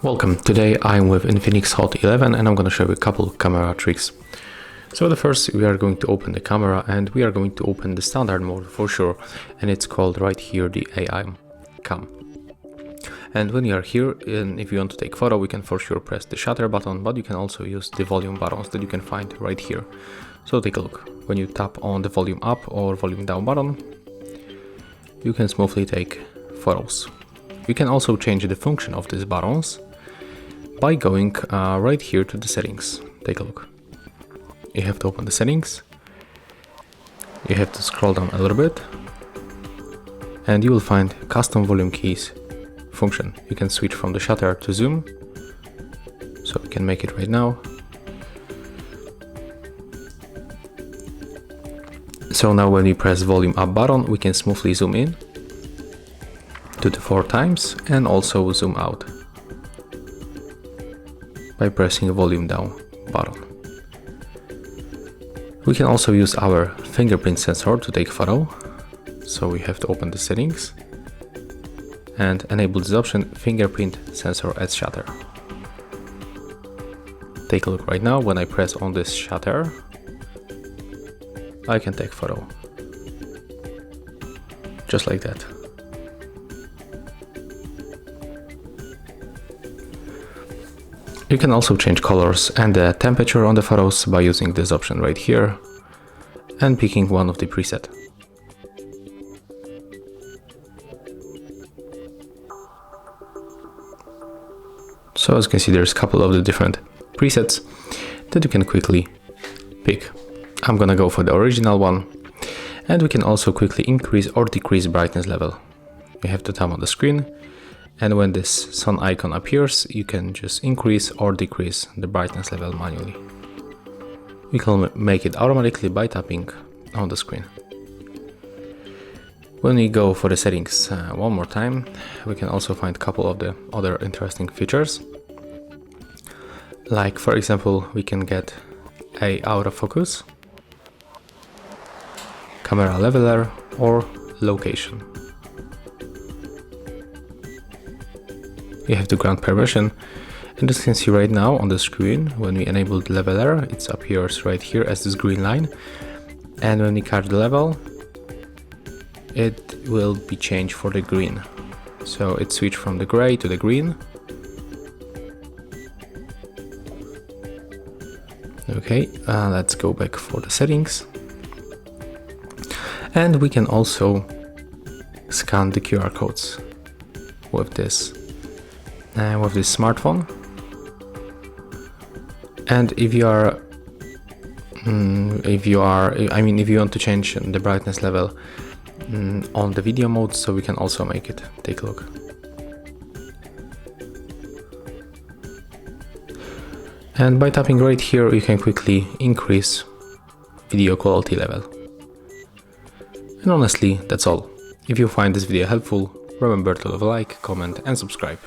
Welcome, today I'm with INFINIX Hot 11 and I'm going to show you a couple camera tricks. So the first, we are going to open the camera and we are going to open the standard mode for sure, and it's called right here the AI cam. And when you are here, and if you want to take photo, we can for sure press the shutter button, but you can also use the volume buttons that you can find right here. So take a look. When you tap on the volume up or volume down button, you can smoothly take photos. You can also change the function of these buttons by going right here to the settings. Take a look. You have to open the settings. You have to scroll down a little bit and you will find custom volume keys function. You can switch from the shutter to zoom. So we can make it right now. So now when we press volume up button, we can smoothly zoom in to the 4 times and also zoom out by pressing the volume down button. We can also use our fingerprint sensor to take photo. So we have to open the settings and enable this option, fingerprint sensor at shutter. Take a look right now. When I press on this shutter, I can take photo just like that. You can also change colors and the temperature on the photos by using this option right here and picking one of the preset. So as you can see, there's a couple of the different presets that you can quickly pick. I'm gonna go for the original one, and we can also quickly increase or decrease brightness level. You have to tap on the screen, and when this sun icon appears, you can just increase or decrease the brightness level manually. We can make it automatically by tapping on the screen. When we go for the settings one more time, we can also find a couple of the other interesting features. Like for example, we can get a autofocus, camera leveler or location. You have to grant permission, and as you can see right now on the screen, when we enable the leveler, it appears right here as this green line, and when we cut the level, it will be changed for the green. So it switched from the gray to the green. Okay, let's go back for the settings. And we can also scan the QR codes with this smartphone. And if you want to change the brightness level on the video mode, so we can also make it. Take a look. And by tapping right here, you can quickly increase video quality level. And honestly, that's all. If you find this video helpful, remember to leave a like, comment and subscribe.